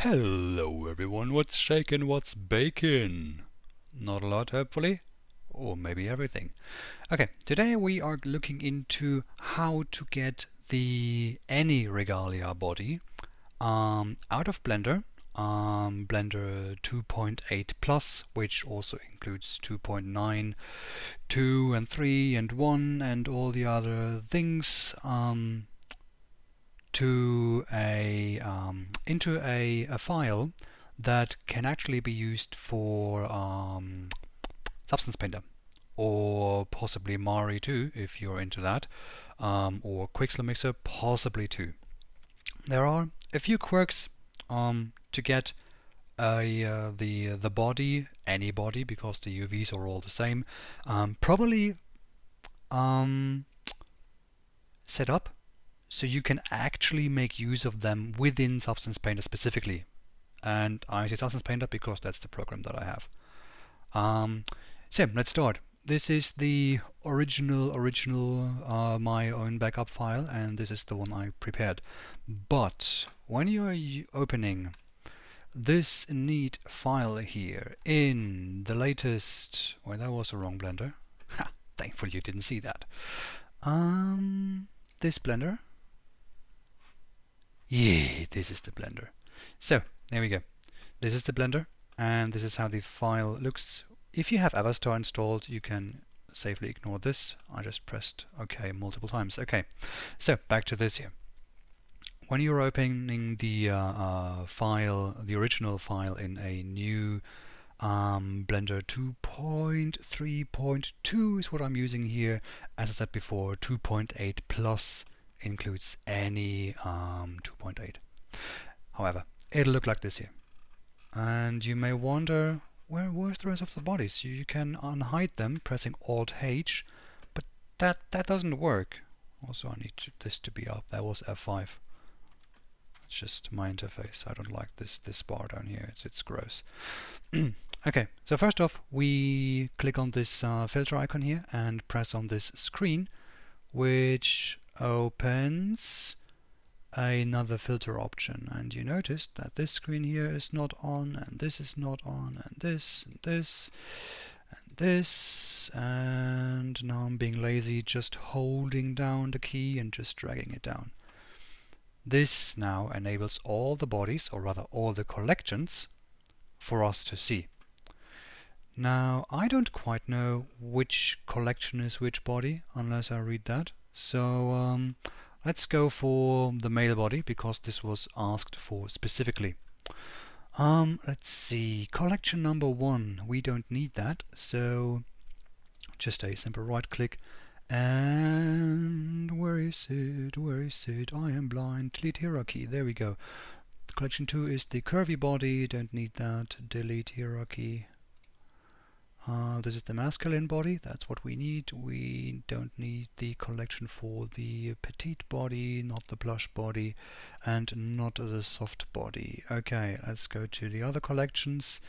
Hello everyone, what's shaking, what's baking? Not a lot, hopefully, or maybe everything. Okay, today we are looking into how to get any Regalia body out of Blender, Blender 2.8 Plus, which also includes 2.9, 2 and 3 and 1 and all the other things, into a file that can actually be used for Substance Painter, or possibly Mari too, if you're into that, or Quixel Mixer possibly too. There are a few quirks to get the body, any body, because the UVs are all the same, probably set up so you can actually make use of them within Substance Painter specifically. And I say Substance Painter because that's the program that I have. So let's start. This is the original my own backup file, and this is the one I prepared. But when you are opening this neat file here in the latest, well, that was a wrong Blender. Ha! Thankfully you didn't see that. This Blender. Yeah, this is the Blender. So there we go. This is the Blender, and this is how the file looks. If you have Avastar installed, you can safely ignore this. I just pressed OK multiple times. Okay, so back to this here. When you're opening the file, the original file in a new Blender 2.3.2 is what I'm using here. As I said before, 2.8 Plus includes any 2.8. However, it'll look like this here. And you may wonder, where's the rest of the bodies? You can unhide them pressing Alt-H, but that doesn't work. Also, I need this to be up. That was F5. It's just my interface. I don't like this bar down here. It's gross. Okay, so first off, we click on this filter icon here and press on this screen, which opens another filter option, and you notice that this screen here is not on, and this is not on, and this, and this, and this, and now I'm being lazy, just holding down the key and just dragging it down. This now enables all the bodies, or rather all the collections, for us to see. Now, I don't quite know which collection is which body unless I read that, so let's go for the male body because this was asked for specifically. Let's see, collection number 1, we don't need that, so just a simple right click, and where is it, I am blind, delete hierarchy, there we go. Collection 2 is the curvy body, don't need that, delete hierarchy. This is the masculine body, that's what we need. We don't need the collection for the petite body, not the blush body, and not the soft body. Okay, let's go to the other collections.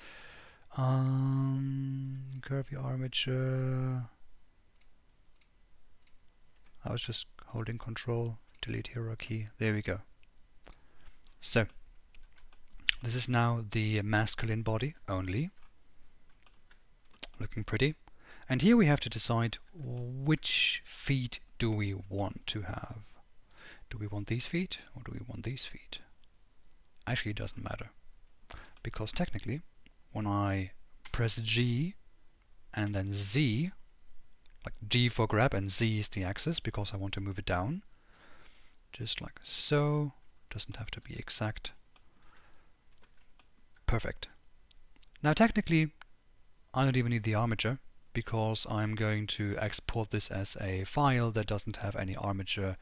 Curvy armature. I was just holding control, delete hierarchy, there we go. So, this is now the masculine body only. Looking pretty. And here we have to decide which feet do we want to have. Do we want these feet or do we want these feet? Actually, it doesn't matter, because technically when I press G and then Z, like G for grab and Z is the axis because I want to move it down, just like so, doesn't have to be exact. Perfect. Now technically I don't even need the armature because I'm going to export this as a file that doesn't have any armature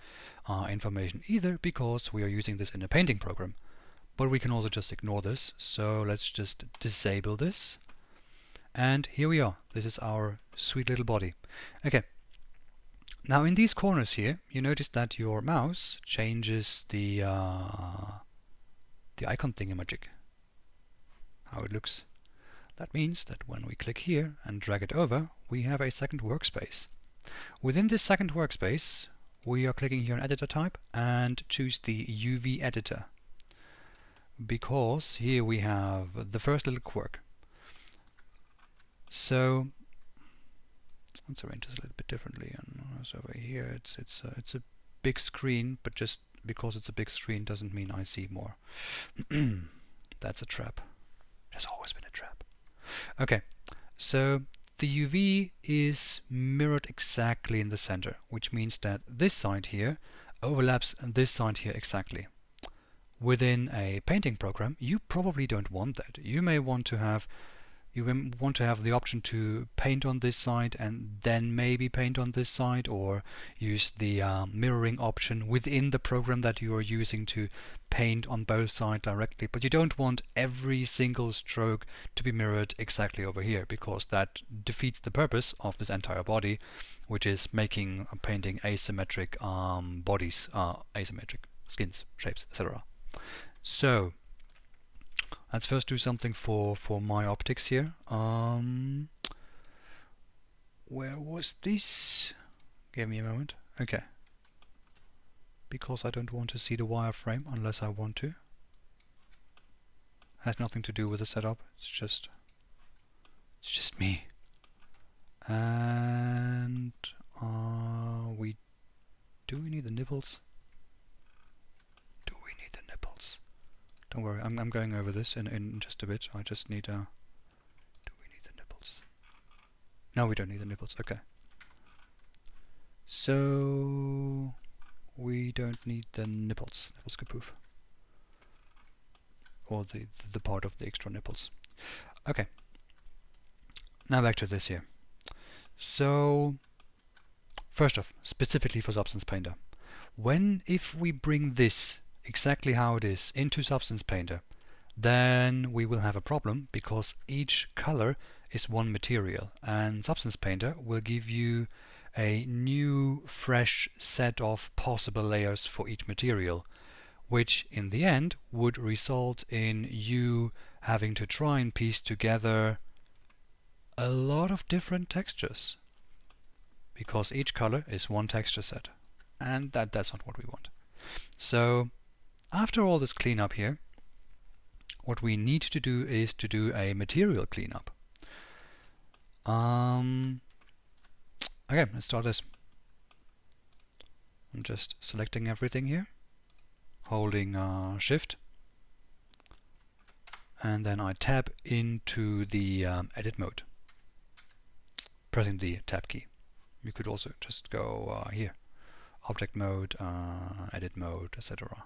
information either, because we are using this in a painting program. But we can also just ignore this, so let's just disable this. And here we are. This is our sweet little body. Okay. Now in these corners here, you notice that your mouse changes the icon thingamajig, how it looks. That means that when we click here and drag it over, we have a second workspace. Within this second workspace, we are clicking here on Editor Type and choose the UV Editor. because here we have the first little quirk. So let's arrange this a little bit differently. And so over here, it's a big screen, but just because it's a big screen doesn't mean I see more. That's a trap. It has always been a trap. Okay, so the UV is mirrored exactly in the center, which means that this side here overlaps this side here exactly. Within a painting program, you probably don't want that. You may want to have the option to paint on this side and then maybe paint on this side, or use the mirroring option within the program that you are using to paint on both sides directly. But you don't want every single stroke to be mirrored exactly over here, because that defeats the purpose of this entire body, which is making a painting asymmetric bodies, asymmetric skins, shapes, etc. So let's first do something for my optics here. Where was this? Give me a moment. Okay. Because I don't want to see the wireframe unless I want to. Has nothing to do with the setup. It's just me. And do we need the nipples? Do we need the nipples? Don't worry, I'm going over this in just a bit. I just need do we need the nipples? No, we don't need the nipples. Okay. So we don't need the nipples. Nipples kapoof. Or the part of the extra nipples. Okay. Now back to this here. So first off, specifically for Substance Painter, if we bring this exactly how it is into Substance Painter, then we will have a problem, because each color is one material, and Substance Painter will give you a new fresh set of possible layers for each material, which in the end would result in you having to try and piece together a lot of different textures, because each color is one texture set, and that's not what we want. So after all this cleanup here, what we need to do is to do a material cleanup. Okay, let's start this. I'm just selecting everything here, holding Shift, and then I tab into the edit mode, pressing the tab key. You could also just go here, object mode, edit mode, etc.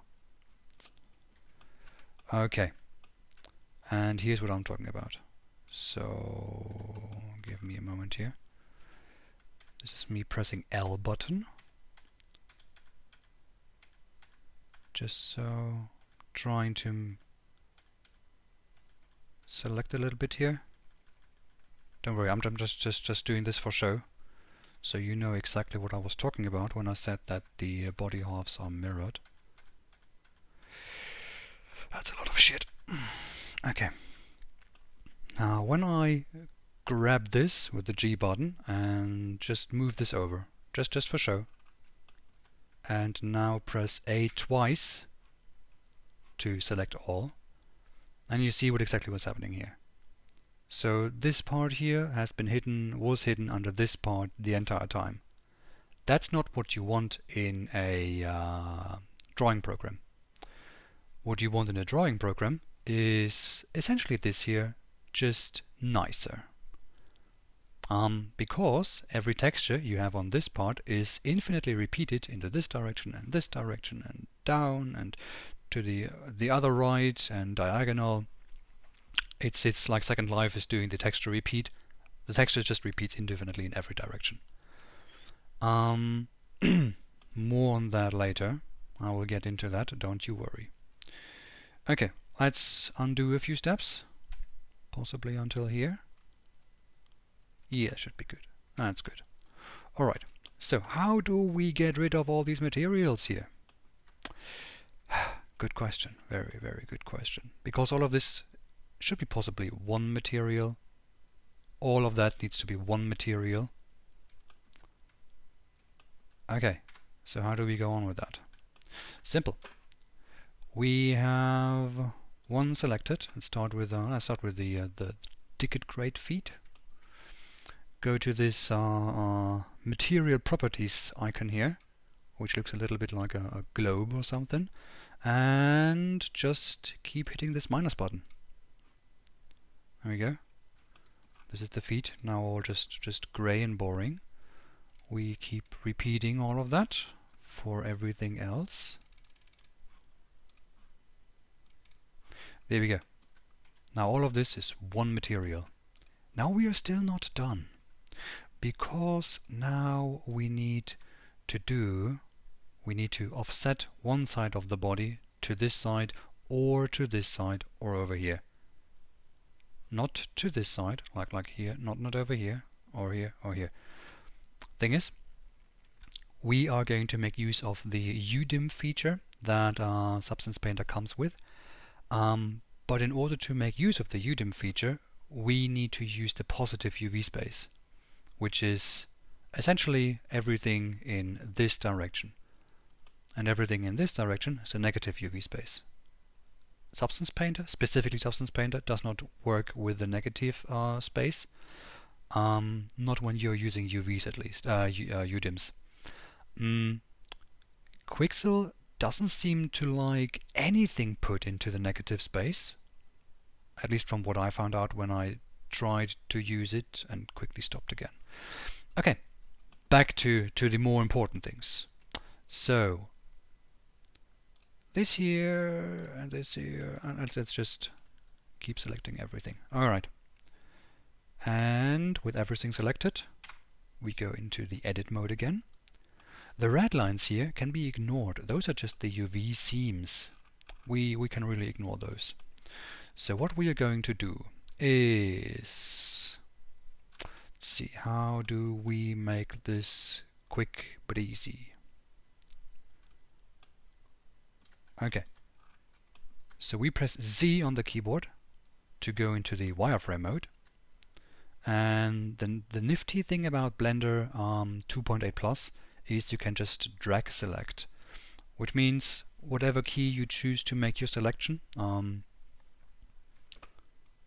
Okay, and here's what I'm talking about. So give me a moment here. This is me pressing L button. Just so, trying to select a little bit here. Don't worry, I'm just doing this for show, so you know exactly what I was talking about when I said that the body halves are mirrored. That's a lot of shit. Okay. Now when I grab this with the G button and just move this over, just for show, and now press A twice to select all, and you see what exactly was happening here. So this part here was hidden under this part the entire time. That's not what you want in a drawing program. What you want in a drawing program is essentially this here, just nicer. Because every texture you have on this part is infinitely repeated into this direction and down and to the other right and diagonal. It's like Second Life is doing the texture repeat. The texture just repeats indefinitely in every direction. More on that later. I will get into that, don't you worry. Okay, let's undo a few steps, possibly until here. Yeah, should be good. That's good. Alright, so how do we get rid of all these materials here? Good question. Very, very good question. Because all of this should be possibly one material. All of that needs to be one material. Okay, so how do we go on with that? Simple. We have one selected. Let's start with the ticket grade feet. Go to this material properties icon here, which looks a little bit like a globe or something, and just keep hitting this minus button. There we go. This is the feet, now all just grey and boring. We keep repeating all of that for everything else. There we go. Now all of this is one material. Now we are still not done, because now we need to offset one side of the body to this side or to this side or over here. Not to this side, like here, not over here or here or here. Thing is, we are going to make use of the UDIM feature that Substance Painter comes with. But in order to make use of the UDIM feature, we need to use the positive UV space, which is essentially everything in this direction. And everything in this direction is a negative UV space. Substance Painter, specifically Substance Painter, does not work with the negative space. Not when you're using UVs at least, UDIMs. Quixel doesn't seem to like anything put into the negative space, at least from what I found out when I tried to use it and quickly stopped again. Okay, back to the more important things. So, this here and this here, and let's just keep selecting everything. Alright. And with everything selected, we go into the edit mode again. The red lines here can be ignored. Those are just the UV seams. We can really ignore those. So what we are going to do is, let's see, how do we make this quick but easy? Okay. So we press Z on the keyboard to go into the wireframe mode. And then the nifty thing about Blender 2.8 Plus is you can just drag select, which means whatever key you choose to make your selection,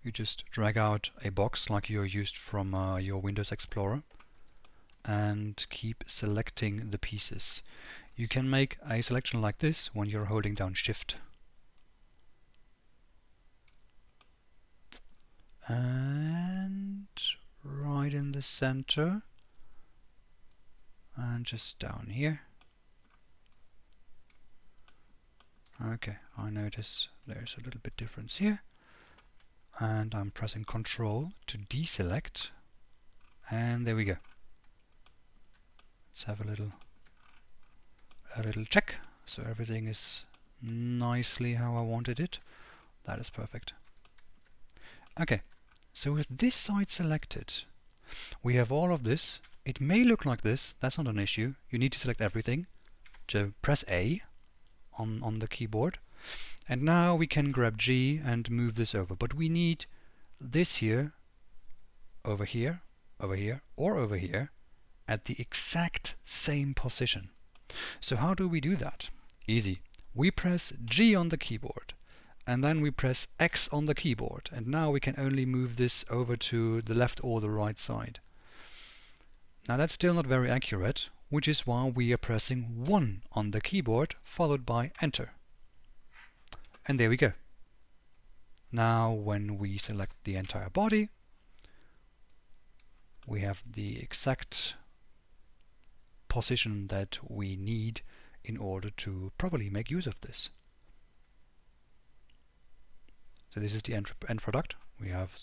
you just drag out a box like you're used from your Windows Explorer and keep selecting the pieces. You can make a selection like this when you're holding down Shift. And right in the center. And just down here. Okay, I notice there's a little bit difference here. And I'm pressing Control to deselect. And there we go. Let's have a little check. So everything is nicely how I wanted it. That is perfect. Okay, so with this side selected, we have all of this. It may look like this, that's not an issue. You need to select everything. So press A on the keyboard. And now we can grab G and move this over. But we need this here, over here, over here, or over here at the exact same position. So how do we do that? Easy. We press G on the keyboard. And then we press X on the keyboard. And now we can only move this over to the left or the right side. Now that's still not very accurate, which is why we are pressing 1 on the keyboard followed by Enter. And there we go. Now when we select the entire body, we have the exact position that we need in order to properly make use of this. So this is the end product. We have,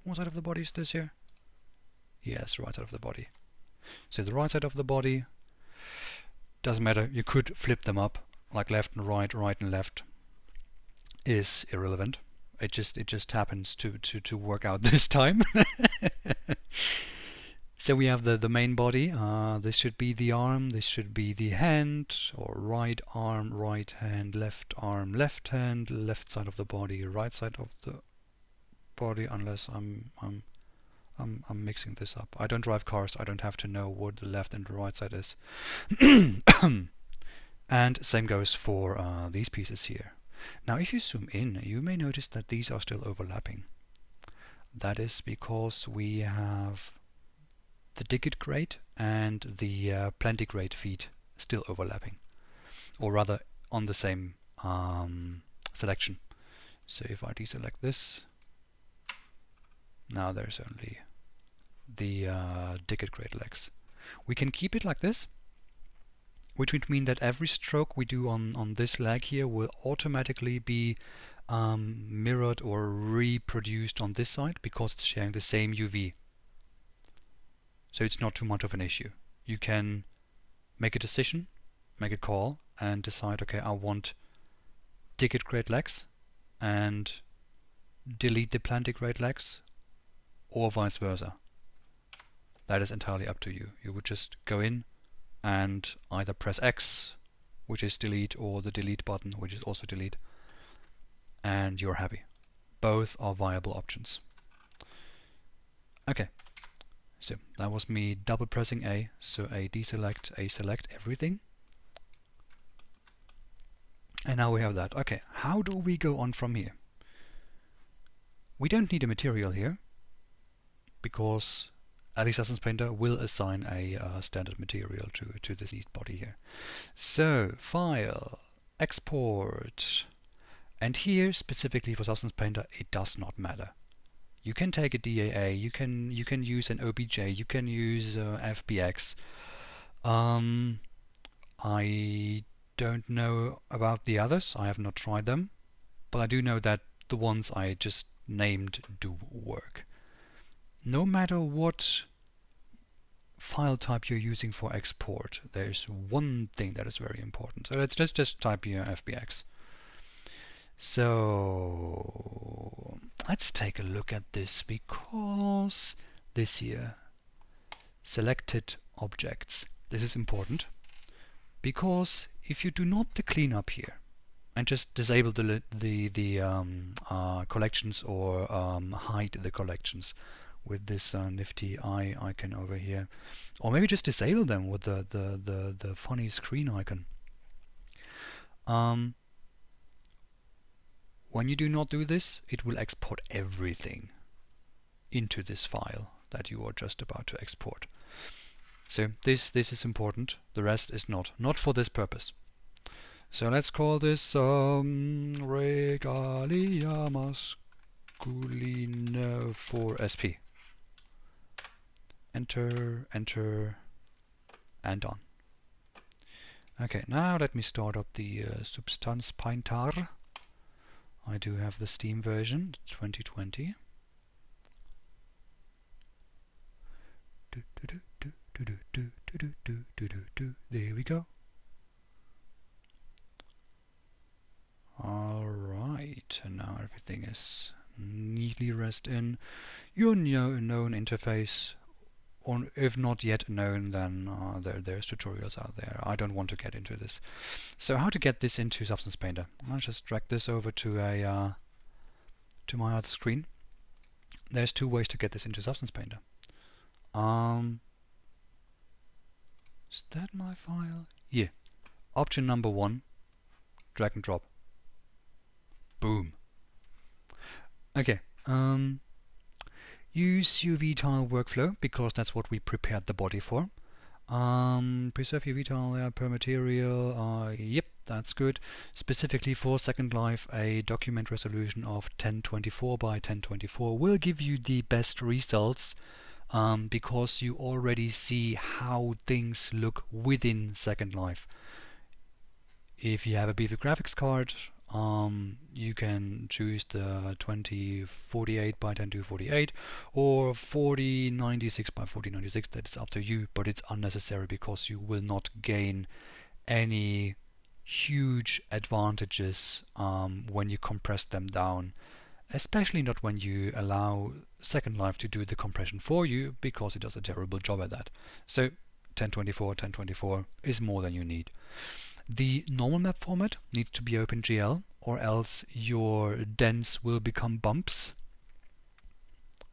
what side of the body is this here? Yes, right side of the body. So the right side of the body, doesn't matter, you could flip them up, like left and right, right and left, is irrelevant. It just happens to work out this time. So we have the main body. This should be the arm, this should be the hand, or right arm, right hand, left arm, left hand, left side of the body, right side of the body, unless I'm mixing this up. I don't drive cars, I don't have to know what the left and the right side is. And same goes for these pieces here. Now if you zoom in, you may notice that these are still overlapping. That is because we have the digit grade and the plantigrade feed still overlapping, or rather on the same selection. So if I deselect this, now there's only the digit grade legs. We can keep it like this, which would mean that every stroke we do on this leg here will automatically be mirrored or reproduced on this side because it's sharing the same UV. So it's not too much of an issue. You can make a decision, make a call, and decide, okay, I want digit grade legs and delete the plantigrade legs, or vice versa. That is entirely up to you. You would just go in and either press X, which is delete, or the delete button, which is also delete, and you're happy. Both are viable options. Okay, so that was me double pressing A, so A deselect, A select everything. And now we have that. Okay, how do we go on from here? We don't need a material here, because Alice Substance Painter will assign a standard material to this body here. So, File, Export, and here specifically for Substance Painter it does not matter. You can take a DAA, you can use an OBJ, you can use FBX. I don't know about the others, I have not tried them, but I do know that the ones I just named do work. No matter what file type you're using for export, there's one thing that is very important. So let's just type here FBX. So let's take a look at this, because this here, selected objects, this is important, because if you do not the cleanup here and just disable the collections or hide the collections with this nifty icon over here, or maybe just disable them with the funny screen icon. When you do not do this, it will export everything into this file that you are just about to export. So this is important, the rest is not for this purpose. So let's call this Regalia Masculino for SP. Enter, enter, and done. Okay, now let me start up the Substance Painter. I do have the Steam version, 2020. There we go. Alright, and now everything is neatly rest in your known interface, or if not yet known, then there's tutorials out there. I don't want to get into this. So how to get this into Substance Painter? I'll just drag this over to a to my other screen. There's two ways to get this into Substance Painter. Is that my file? Yeah. Option number 1, drag and drop. Boom. Okay. Use UV tile workflow, because that's what we prepared the body for. Preserve UV tile per material. Yep, that's good. Specifically for Second Life, a document resolution of 1024 by 1024 will give you the best results, because you already see how things look within Second Life. If you have a beefy graphics card, you can choose the 2048 by 10248 or 4096 by 4096. That is up to you, but it's unnecessary because you will not gain any huge advantages when you compress them down, especially not when you allow Second Life to do the compression for you, because it does a terrible job at that. So 1024 is more than you need. The normal map format needs to be OpenGL, or else your dents will become bumps,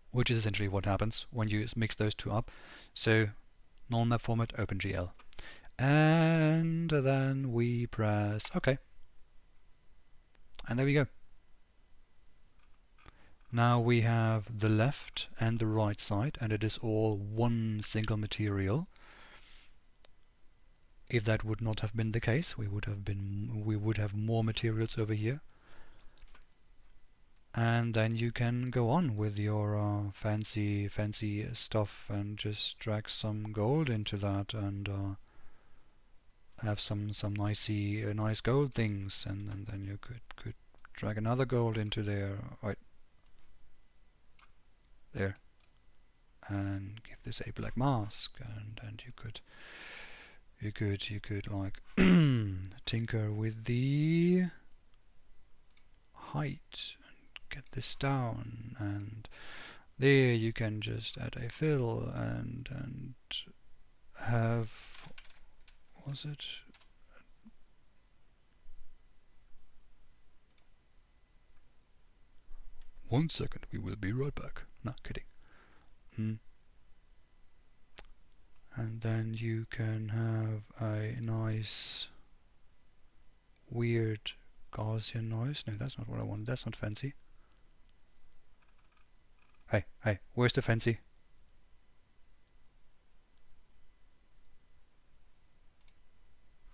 which is essentially what happens when you mix those two up. So normal map format, OpenGL. And then we press OK. And there we go. Now we have the left and the right side, and it is all one single material. If that would not have been the case, we would have more materials over here. And then you can go on with your fancy stuff and just drag some gold into that and have some nice gold things, and then you could drag another gold into there, right there, and give this a black mask, and you could like tinker with the height and get this down, and there you can just add a fill and have, was it? One second, we will be right back. No, kidding. And then you can have a nice weird Gaussian noise. No, that's not what I want. That's not fancy. Hey, where's the fancy?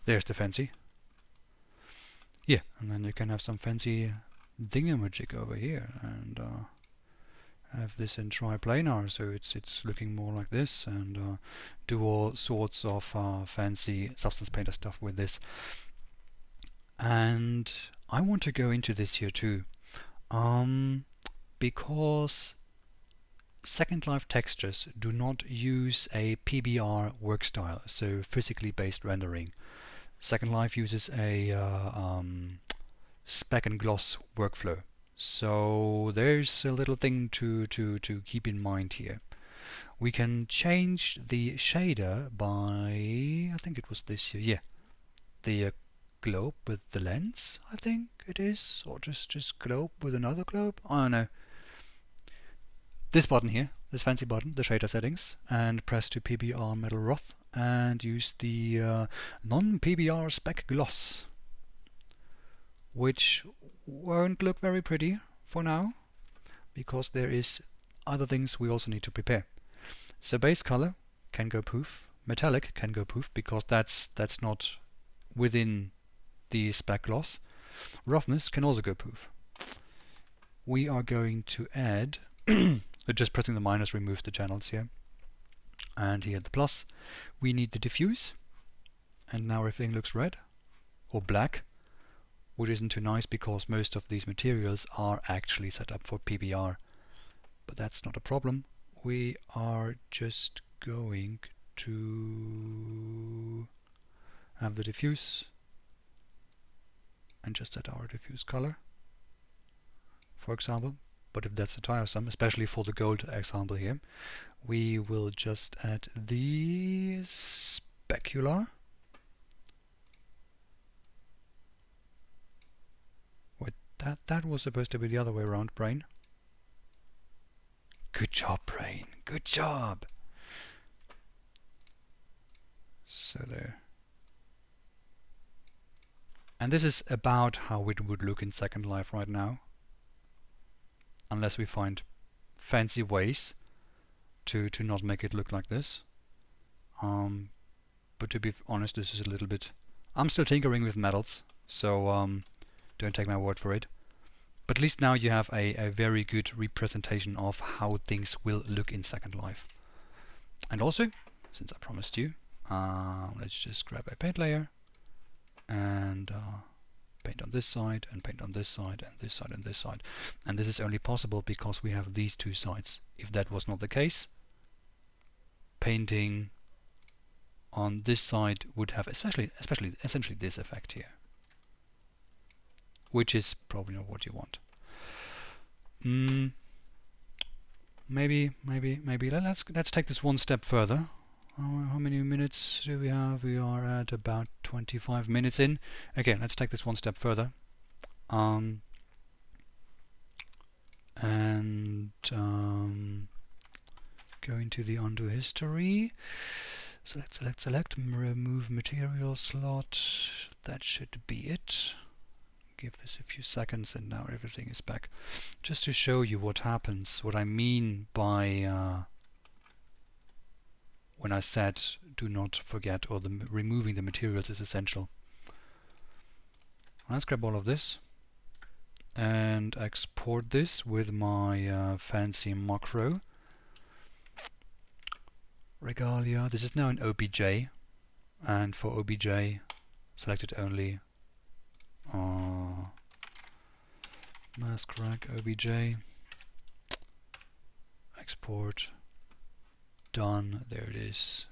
There's the fancy. Yeah, and then you can have some fancy thingamajig over here, and have this in triplanar, so it's looking more like this, and do all sorts of fancy Substance Painter stuff with this. And I want to go into this here too, because Second Life textures do not use a PBR work style, so physically based rendering. Second Life uses a speck and gloss workflow. So there's a little thing to keep in mind here. We can change the shader by, I think it was this here, yeah, the globe with the lens, I think it is, or just globe with another globe, I don't know. This button here, this fancy button, the shader settings, and press to PBR Metal Rough and use the non-PBR spec gloss, which won't look very pretty for now, because there is other things we also need to prepare. So base color can go poof, metallic can go poof, because that's not within the spec gloss. Roughness can also go poof. We are going to add just pressing the minus removes the channels here, and here the plus. We need the diffuse, and now everything looks red or black, which isn't too nice because most of these materials are actually set up for PBR, but that's not a problem. We are just going to have the diffuse and just set our diffuse color, for example. But if that's tiresome, especially for the gold example here, we will just add the specular. Wait, that was supposed to be the other way around, Brain. Good job, Brain. Good job. So there. And this is about how it would look in Second Life right now, unless we find fancy ways to not make it look like this. But to be honest, this is a little bit... I'm still tinkering with metals, so don't take my word for it. But at least now you have a very good representation of how things will look in Second Life. And also, since I promised you, let's just grab a paint layer and paint on this side, and paint on this side, and this side, and this side. And this is only possible because we have these two sides. If that was not the case, painting on this side would have essentially this effect here, which is probably not what you want. Maybe let's take this one step further. How many minutes do we have? We are at about 25 minutes in. Okay, let's take this one step further. And go into the undo history. Select, remove material slot. That should be it. give this a few seconds, and now everything is back. Just to show you what happens, what I mean by when I said do not forget, or removing the materials is essential. Let's grab all of this and export this with my fancy macro. Regalia. This is now an OBJ, and for OBJ, selected only mask rag OBJ. Export. Done. There it is.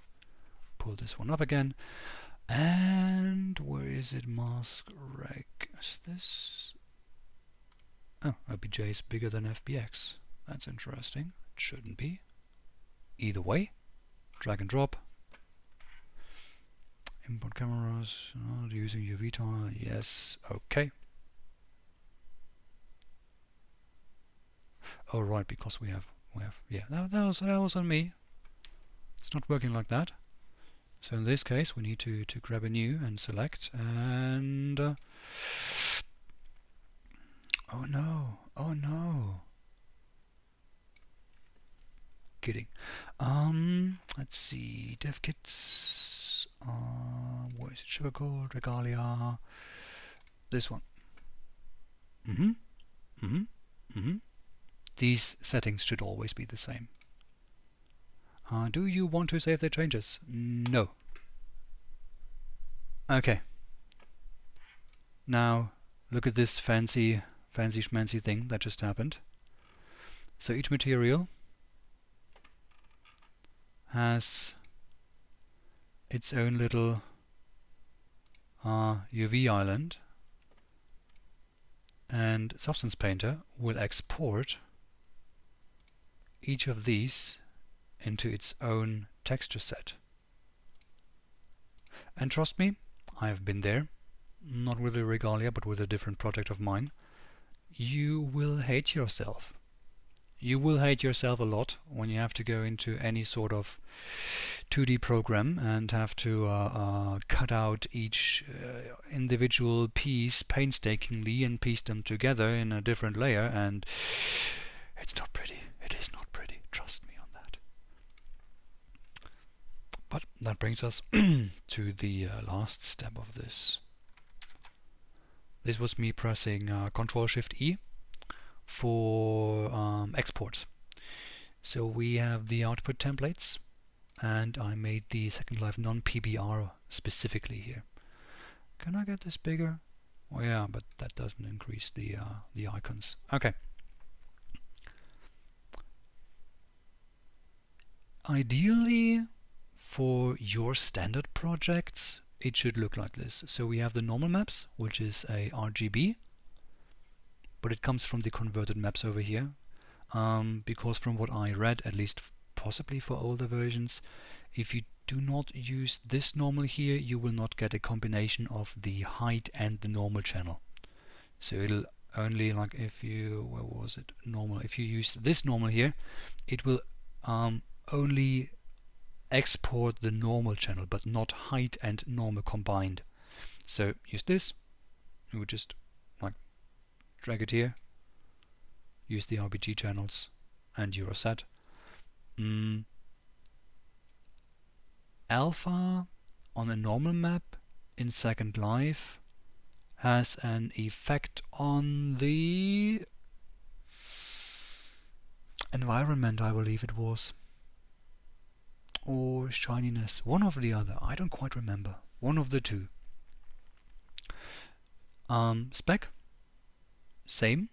Pull this one up again. And where is it? Mask reg. Is this? Oh, OBJ is bigger than FBX. That's interesting. It shouldn't be. Either way. Drag and drop. Import cameras. Using UV tile. Yes. Okay. Oh right, because we have. Yeah. That was on me. It's not working like that. So in this case, we need to grab a new and select, and oh no, oh no. Kidding. Let's see, dev kits. Where is it? Sugarcult, Regalia. This one. These settings should always be the same. Do you want to save the changes? No. Okay. Now look at this fancy schmancy thing that just happened. So each material has its own little UV island, and Substance Painter will export each of these into its own texture set. And trust me, I have been there, not with the Regalia, but with a different project of mine. You will hate yourself. You will hate yourself a lot when you have to go into any sort of 2D program and have to cut out each individual piece painstakingly and piece them together in a different layer, and it's not pretty. It is not pretty. Trust me on that. But that brings us to the last step of this. This was me pressing Ctrl-Shift-E for exports. So we have the output templates, and I made the Second Life non-PBR specifically here. Can I get this bigger? Oh yeah, but that doesn't increase the icons. Okay. Ideally, for your standard projects, it should look like this. So we have the normal maps, which is a RGB, but it comes from the converted maps over here, because from what I read, at least possibly for older versions, if you do not use this normal here, you will not get a combination of the height and the normal channel. So it'll only, like if you, where was it, normal, if you use this normal here, it will only export the normal channel, but not height and normal combined. So use this, you would just like drag it here, use the RGB channels, and you're set. Alpha on a normal map in Second Life has an effect on the environment, I believe it was, or shininess, one of the other, I don't quite remember, one of the two. Spec, same.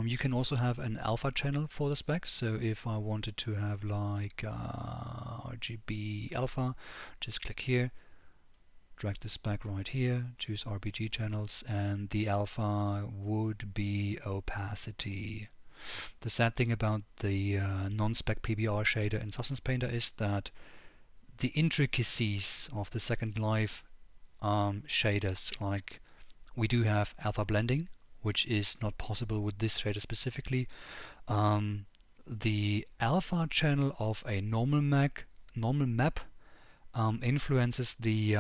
You can also have an alpha channel for the spec, so if I wanted to have like RGB alpha, just click here, drag the spec right here, choose RGB channels, and the alpha would be opacity. The sad thing about the non-spec PBR shader in Substance Painter is that the intricacies of the Second Life shaders, like we do have alpha blending, which is not possible with this shader specifically. The alpha channel of a normal map influences the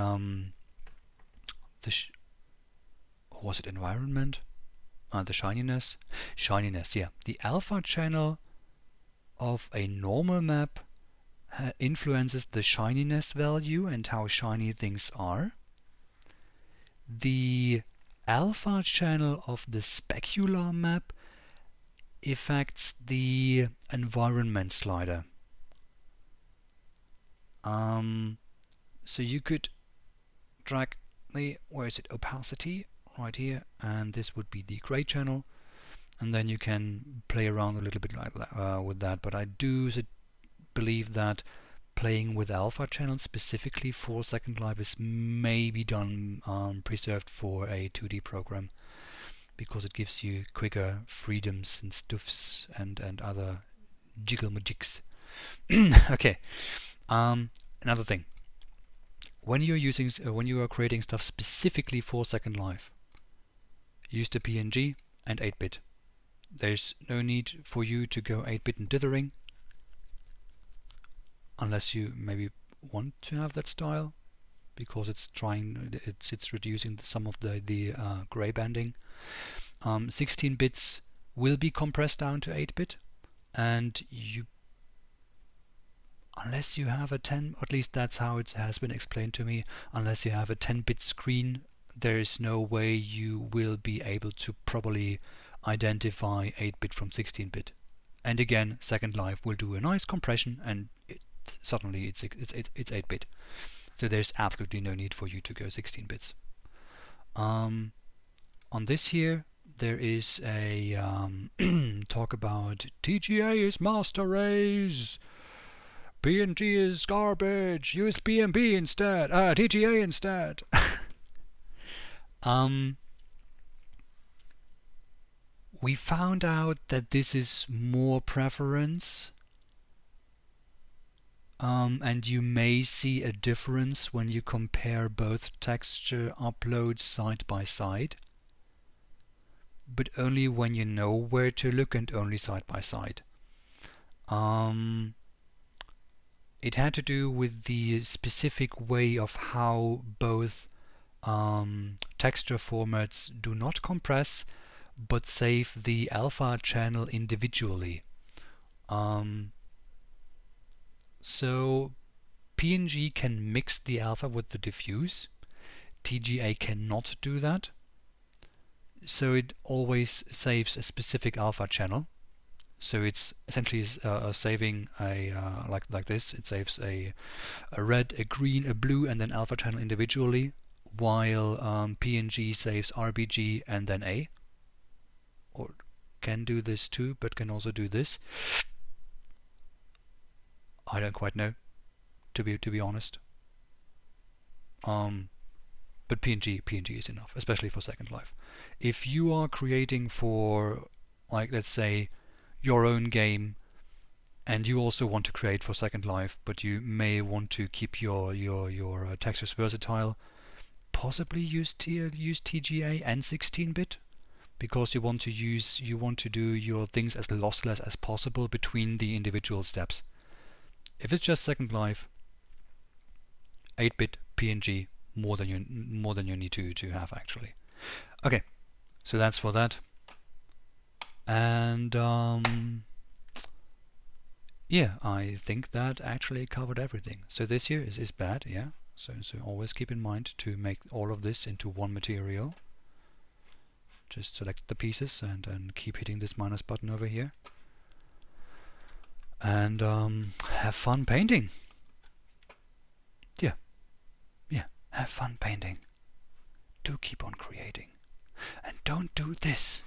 was it environment? The shininess? Shininess, yeah. The alpha channel of a normal map influences the shininess value and how shiny things are. The alpha channel of the specular map affects the environment slider. So you could drag the, where is it, opacity, right here, and this would be the gray channel, and then you can play around a little bit like that, with that. But I do believe that playing with alpha channels specifically for Second Life is maybe done preserved for a 2D program, because it gives you quicker freedoms and stuffs and other jiggle-majigs. Okay. Another thing. When you're using, when you are creating stuff specifically for Second Life, use the PNG and 8-bit. There's no need for you to go 8-bit and dithering, unless you maybe want to have that style, because it's reducing some of the gray banding. 16 bits will be compressed down to 8-bit, and unless you have a 10, or at least that's how it has been explained to me, unless you have a 10-bit screen, there is no way you will be able to properly identify 8-bit from 16-bit. And again, Second Life will do a nice compression, and suddenly it's 8-bit. So there's absolutely no need for you to go 16 bits. On this here, there is a talk about TGA is master race, PNG is garbage, use BMB instead, TGA instead. We found out that this is more preference, and you may see a difference when you compare both texture uploads side by side, but only when you know where to look and only side by side. It had to do with the specific way of how both texture formats do not compress but save the alpha channel individually. So PNG can mix the alpha with the diffuse. TGA cannot do that. So it always saves a specific alpha channel. So it's essentially saving a like this. It saves a red, a green, a blue, and then alpha channel individually, while PNG saves RBG and then A. Or can do this too, but can also do this. I don't quite know, to be honest. But PNG is enough, especially for Second Life. If you are creating for, like, let's say, your own game, and you also want to create for Second Life, but you may want to keep your textures versatile, possibly use TGA and 16-bit, because you want to do your things as lossless as possible between the individual steps. If it's just Second Life, 8-bit PNG more than you need to have actually. Okay, so that's for that. And yeah, I think that actually covered everything. So this here is bad, yeah. So always keep in mind to make all of this into one material. Just select the pieces and keep hitting this minus button over here. And have fun painting. Yeah, have fun painting. Do keep on creating. And don't do this.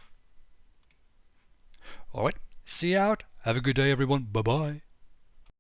Alright, see you out. Have a good day everyone. Bye bye.